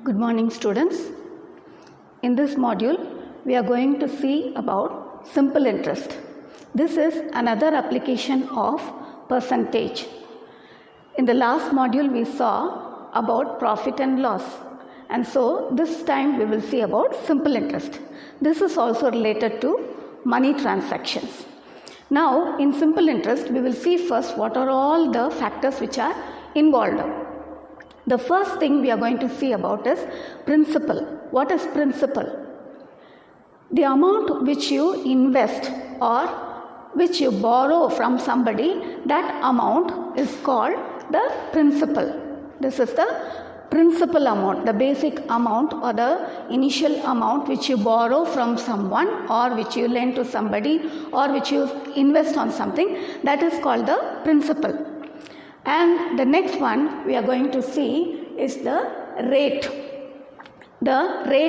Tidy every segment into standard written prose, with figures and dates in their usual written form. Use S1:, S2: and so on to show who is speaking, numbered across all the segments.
S1: Good morning, students. In this module, we are going to see about simple interest. This is another application of percentage. In the last module, we saw about profit and loss. And so, this time we will see about simple interest. This is also related to money transactions. Now, in simple interest, we will see first what are all the factors which are involved. The first thing we are going to see about is principal. What is principal? The amount which you invest or which you borrow from somebody, that amount is called the principal. This is the principal amount, the basic amount or the initial amount which you borrow from someone or which you lend to somebody or which you invest on something, that is called the principal. And the next one we are going to see is the rate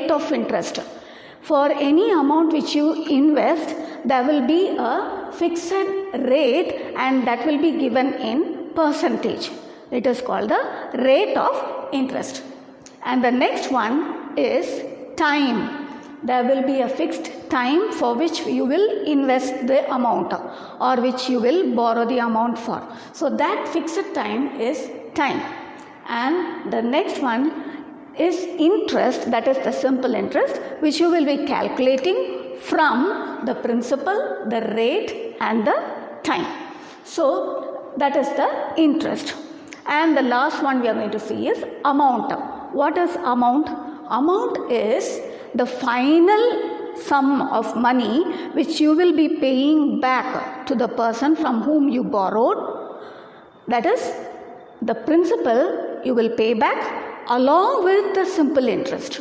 S1: of interest. For any amount which you invest, there will be a fixed rate and that will be given in percentage. It is called the rate of interest. And the next one is time. There will be a fixed time for which you will invest the amount or which you will borrow the amount for. So that fixed time is time. And the next one is interest, that is the simple interest, which you will be calculating from the principal, the rate and the time. So that is the interest. And the last one we are going to see is amount. What is amount? Amount is the final sum of money which you will be paying back to the person from whom you borrowed. That is, the principal you will pay back along with the simple interest.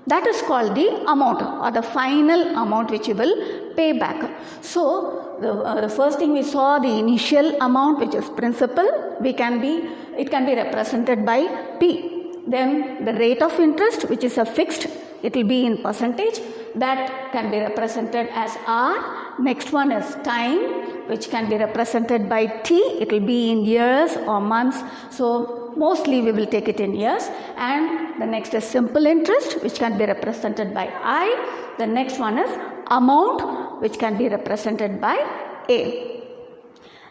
S1: That is called the amount or the final amount which you will pay back. So, the first thing we saw, the initial amount which is principal, it can be represented by P. Then the rate of interest which is a fixed, it will be in percentage, that can be represented as R. Next one is time, which can be represented by T. It will be in years or months. So mostly we will take it in years. And the next is simple interest, which can be represented by I. The next one is amount, which can be represented by A.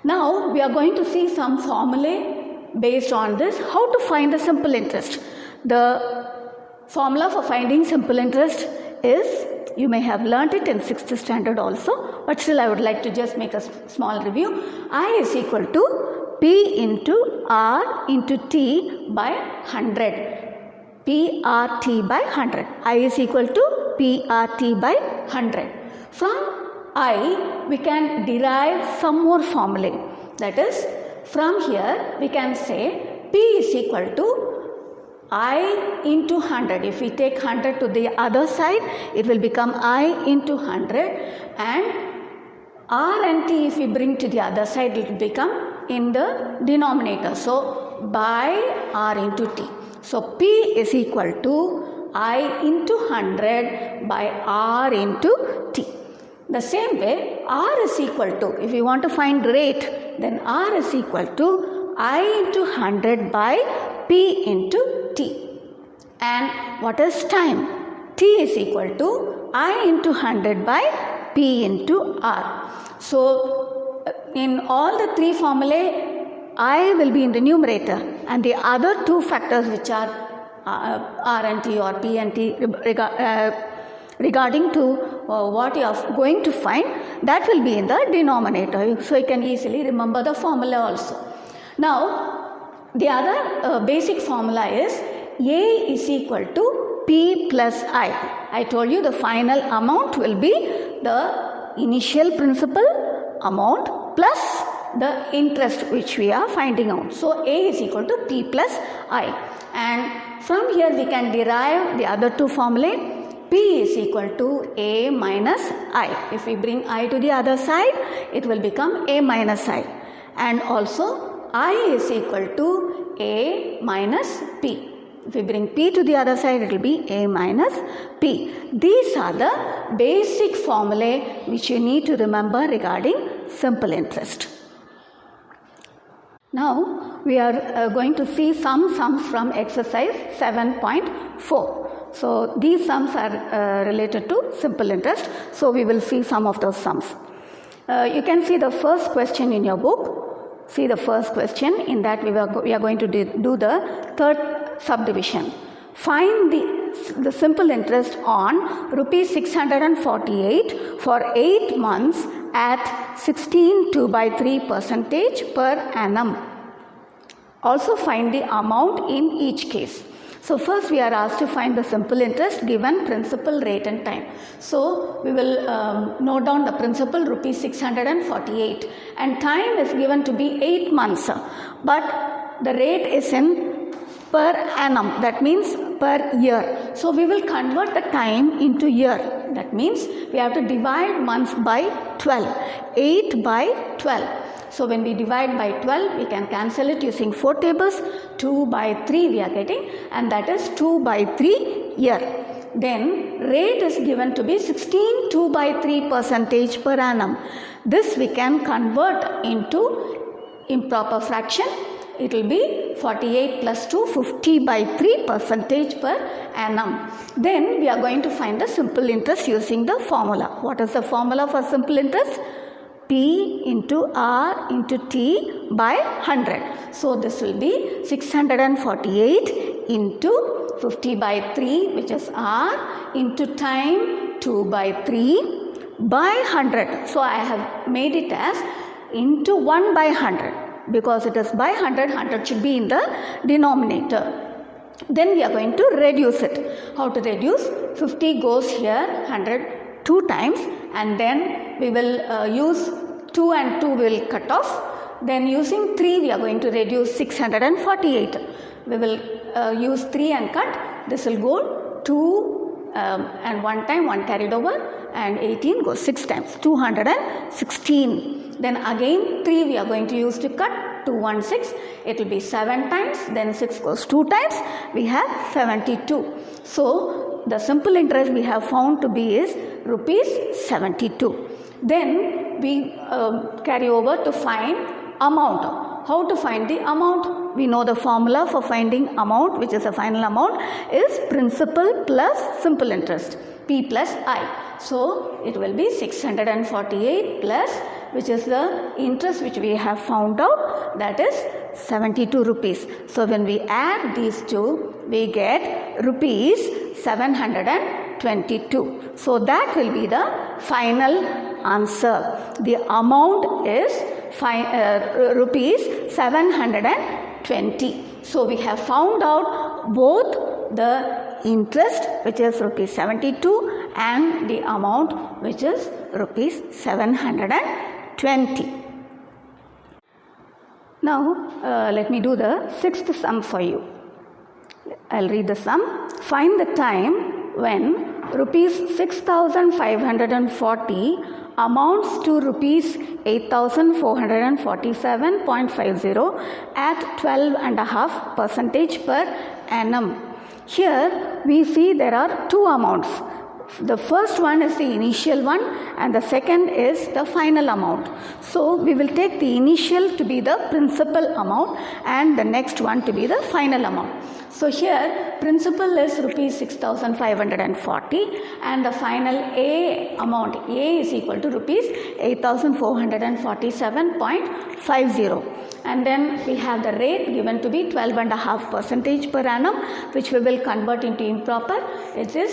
S1: Now we are going to see some formulae based on this, how to find the simple interest. The formula for finding simple interest is, you may have learnt it in 6th standard also, but still I would like to just make a small review. I is equal to P into R into T by 100. PRT by 100. I is equal to PRT by 100. From I, we can derive some more formulae. That is, from here we can say P is equal to I into 100. If we take 100 to the other side, it will become I into 100, and R and T if we bring to the other side, it will become in the denominator. So, by R into T. So, P is equal to I into 100 by R into T. The same way, R is equal to, if we want to find rate, then R is equal to I into 100 by P into T. And what is time? T is equal to I into 100 by P into R. So, in all the three formulae, I will be in the numerator and the other two factors which are R and T or P and T regarding to what you are going to find, that will be in the denominator. So, you can easily remember the formula also. Now, the other basic formula is A is equal to P plus I. I told you the final amount will be the initial principal amount plus the interest which we are finding out. So, A is equal to P plus I. And from here we can derive the other two formulae. P is equal to A minus I. If we bring I to the other side, it will become A minus I. And also, I is equal to A minus P. If we bring P to the other side, it will be A minus P. These are the basic formulae which you need to remember regarding simple interest. Now we are going to see some sums from exercise 7.4. So these sums are related to simple interest. So we will see some of those sums. You can see the first question in your book. See the first question. In that we are going to do the third subdivision. Find the simple interest on rupees 648 for 8 months at 16 2/3% per annum. Also find the amount in each case. So first we are asked to find the simple interest given principal, rate and time. So we will note down the principal rupees 648 and time is given to be 8 months, but the rate is in per annum, that means per year. So we will convert the time into year. That means we have to divide months by 12, 8 by 12. So when we divide by 12, we can cancel it using 4 tables. 2 by 3 we are getting, and that is 2 by 3 year. Then rate is given to be 16 2/3% per annum. This we can convert into improper fraction. It will be 48 plus 2, 50/3% per annum. Then we are going to find the simple interest using the formula. What is the formula for simple interest? P into R into T by 100. So this will be 648 into 50/3, which is R, into time 2/3 by 100. So I have made it as into 1/100. Because it is by 100, 100 should be in the denominator. Then we are going to reduce it. How to reduce? 50 goes here, 100 2 times, and then we will use 2 and 2 will cut off. Then using 3 we are going to reduce 648. We will use 3 and cut. This will go 2 and 1 time, 1 carried over, and 18 goes 6 times, 216. Then again 3 we are going to use to cut, 216. It will be 7 times, then 6 goes 2 times, we have 72. So the simple interest we have found to be is rupees 72. Then we carry over to find amount. How to find the amount? We know the formula for finding amount, which is the final amount, is principal plus simple interest, P plus I. So it will be 648 plus, which is the interest which we have found out, that is 72 rupees. So when we add these two, we get rupees 722. So that will be the final answer. The amount is rupees 720. So we have found out both the interest, which is rupees 72, and the amount, which is rupees 720. Now let me do the sixth sum for you. I'll read the sum. Find the time when rupees 6,540 amounts to rupees 8,447.50 at 12.5% per annum. Here we see there are two amounts. The first one is the initial one and the second is the final amount. So we will take the initial to be the principal amount and the next one to be the final amount. So here principal is rupees 6,540 and the final A amount A is equal to rupees 8,447.50. And then we have the rate given to be 12.5% per annum, which we will convert into improper. It is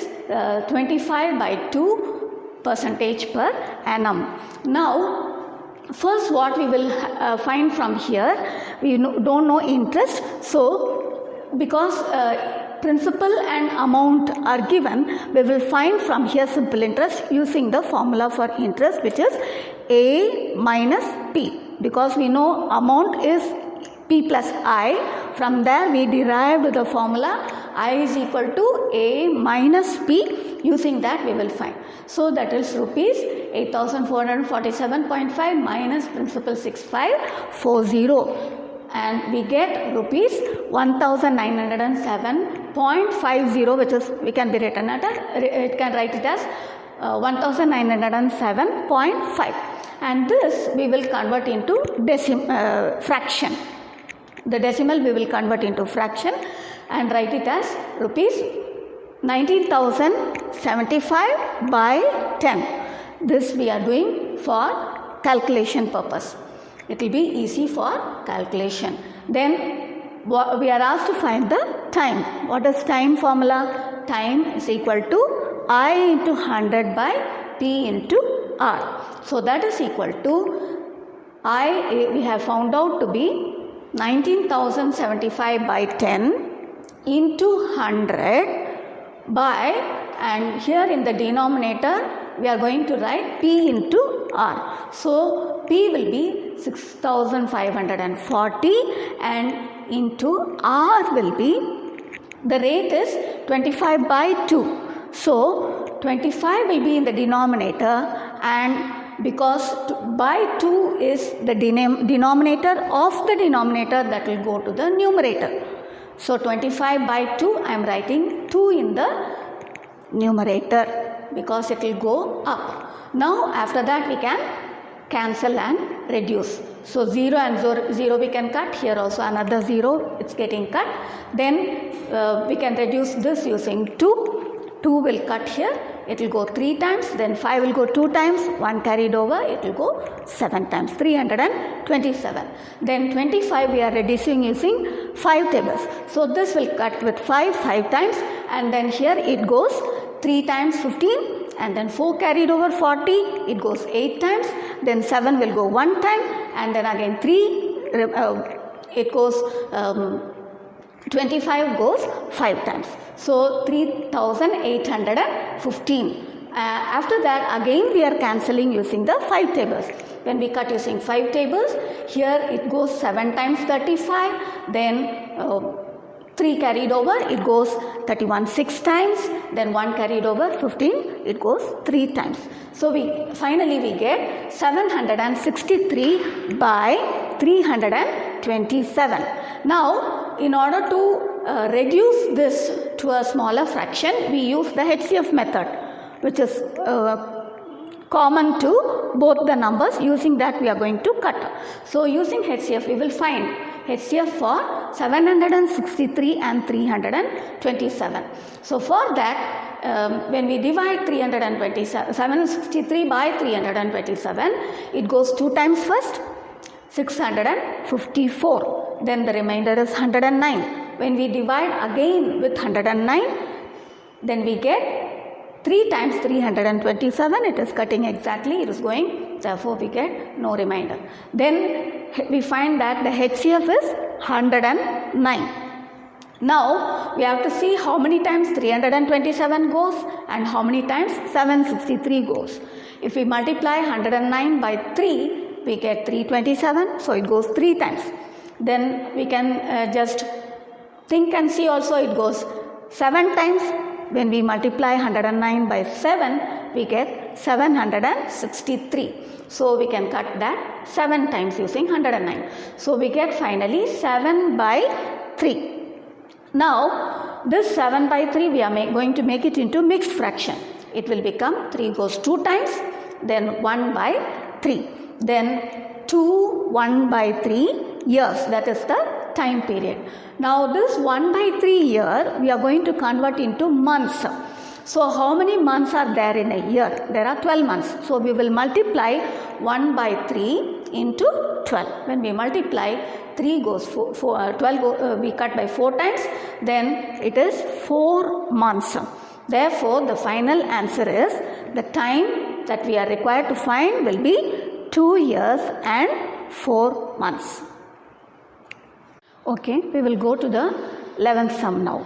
S1: 25/2% per annum. Now first what we will find from here, we don't know interest. So because principal and amount are given, we will find from here simple interest using the formula for interest, which is A minus P. Because we know amount is P plus I, from there we derived the formula I is equal to A minus P. Using that we will find. So that is rupees 8,447.5 minus principal 6540. And we get rupees 1,907.50, which is, we can be written at it can write it as 1,907.5, and this we will convert into fraction. The decimal we will convert into fraction and write it as rupees 19,075 by 10. This we are doing for calculation purpose. It will be easy for calculation. Then we are asked to find the time. What is time formula? Time is equal to I into 100 by P into R. So that is equal to I, we have found out to be 19,075 by 10 into 100 by, and here in the denominator we are going to write P into R. So P will be 6,540 and into R will be, the rate is 25 by 2. So 25 will be in the denominator, and because by 2 is the denominator of the denominator, that will go to the numerator. So 25 by 2, I am writing 2 in the numerator because it will go up. Now after that we can cancel and reduce. So 0 and 0 we can cut. Here also another 0, it's getting cut. Then we can reduce this using 2. 2 will cut here, it will go 3 times, then 5 will go 2 times, 1 carried over, it will go 7 times, 327. Then 25 we are reducing using 5 tables. So this will cut with 5 times, and then here it goes 3 times 15, and then 4 carried over 40, it goes 8 times, then 7 will go 1 time, and then again 3, it goes 25 goes 5 times. So 3,815. After that again we are cancelling using the 5 tables. When we cut using 5 tables, here it goes 7 times 35, then 3 carried over, it goes 31 6 times, then 1 carried over 15, it goes 3 times. So finally we get 763 by 327. Now in order to reduce this to a smaller fraction, we use the HCF method, which is common to both the numbers. Using that we are going to cut. So using HCF we will find HCF for 763 and 327. So for that when we divide 763 by 327, it goes 2 times first, 654, then the remainder is 109. When we divide again with 109, then we get 3 times 327, it is cutting exactly, it is going, therefore we get no remainder. Then we find that the HCF is 109. Now we have to see how many times 327 goes and how many times 763 goes. If we multiply 109 by 3, we get 327, so it goes 3 times. Then we can just think and see also, it goes 7 times. When we multiply 109 by 7, we get 763. So we can cut that 7 times using 109. So we get finally 7 by 3. Now this 7 by 3 we are going to make it into mixed fraction. It will become 3 goes 2 times, then 1 by 3. Then 2 1 by 3 years, that is the time period. Now this 1 by 3 year we are going to convert into months. So how many months are there in a year? There are 12 months. So we will multiply 1 by 3 into 12. When we multiply, 3 goes 12 we cut by 4 times, then it is 4 months. Therefore the final answer is, the time that we are required to find will be 2 years and 4 months. Okay, we will go to the 11th sum now.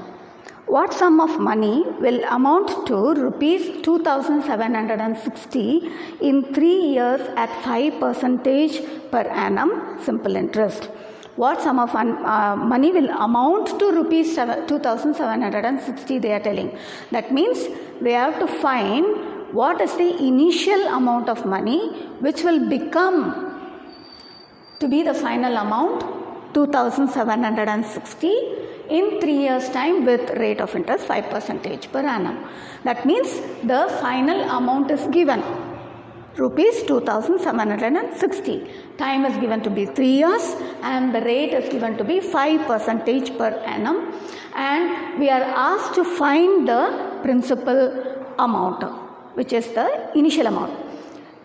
S1: What sum of money will amount to rupees 2,760 in 3 years at 5% per annum simple interest? What sum of money will amount to rupees 2,760 they are telling. That means we have to find what is the initial amount of money which will become to be the final amount 2,760 in 3 years time with rate of interest 5% per annum. That means the final amount is given. rupees 2760. Time is given to be 3 years and the rate is given to be 5% per annum, and we are asked to find the principal amount, which is the initial amount.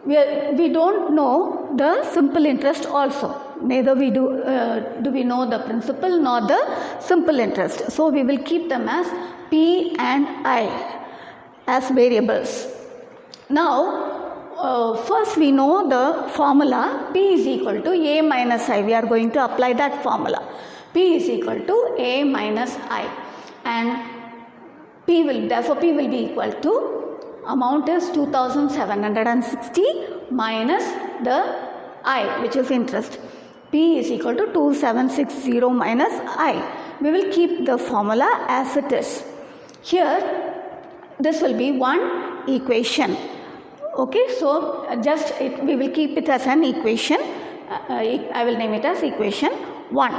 S1: We don't know the simple interest also. Neither we do we know the principal nor the simple interest. So we will keep them as P and I as variables. Now first we know the formula P is equal to A minus I. We are going to apply that formula. P is equal to A minus I, and P will be equal to, amount is 2760 minus the I, which is interest. P is equal to 2760 minus I. We will keep the formula as it is. Here this will be one equation. Okay, so we will keep it as an equation. I will name it as equation 1.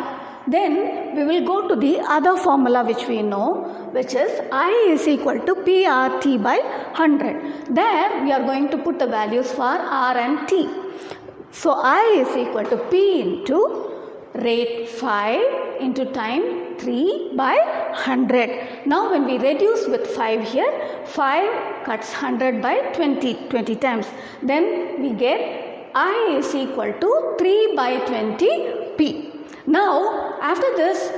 S1: Then we will go to the other formula which we know, which is I is equal to PRT by 100. There we are going to put the values for R and T. So I is equal to P into rate 5 into time 3 by 100. Now when we reduce with 5 here, 5 cuts 100 by 20 times. Then we get I is equal to 3 by 20 P. Now after this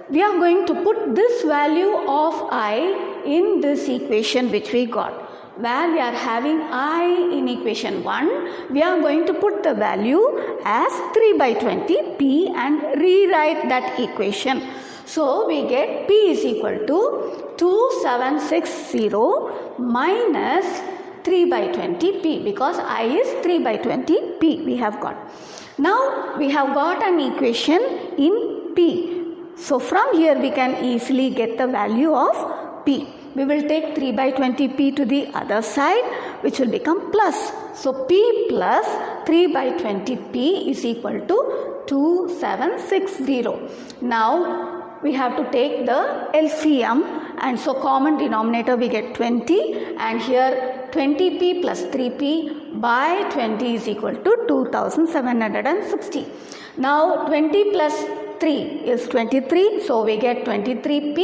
S1: we are going to put this value of I in this equation which we got. Where we are having I in equation 1, we are going to put the value as 3 by 20 P and rewrite that equation. So we get P is equal to 2760 minus 3 by 20 P, because I is 3 by 20 P we have got. Now we have got an equation in P. So from here we can easily get the value of P. We will take 3 by 20 P to the other side, which will become plus. So P plus 3 by 20 P is equal to 2760. Now we have to take the LCM, and so common denominator we get 20, and here 20P plus 3P by 20 is equal to 2760. Now 20 plus 3 is 23, so we get 23P,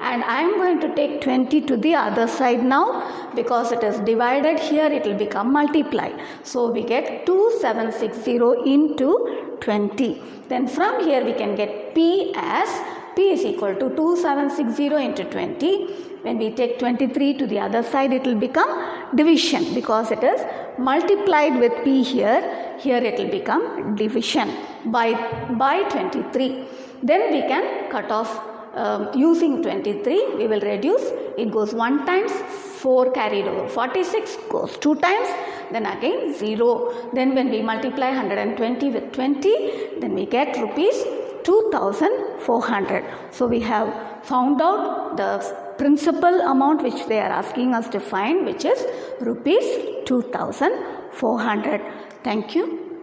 S1: and I am going to take 20 to the other side now, because it is divided here, it will become multiplied. So we get 2760 into 20. Then from here we can get P as P is equal to 2760 into 20. When we take 23 to the other side, it will become division, because it is multiplied with P here. Here it will become division by 23. Then we can cut off using 23. We will reduce. It goes 1 times, 4 carried over 46 goes 2 times, then again 0. Then when we multiply 120 with 20, then we get rupees 2400. So we have found out the principal amount which they are asking us to find, which is rupees 2400. Thank you.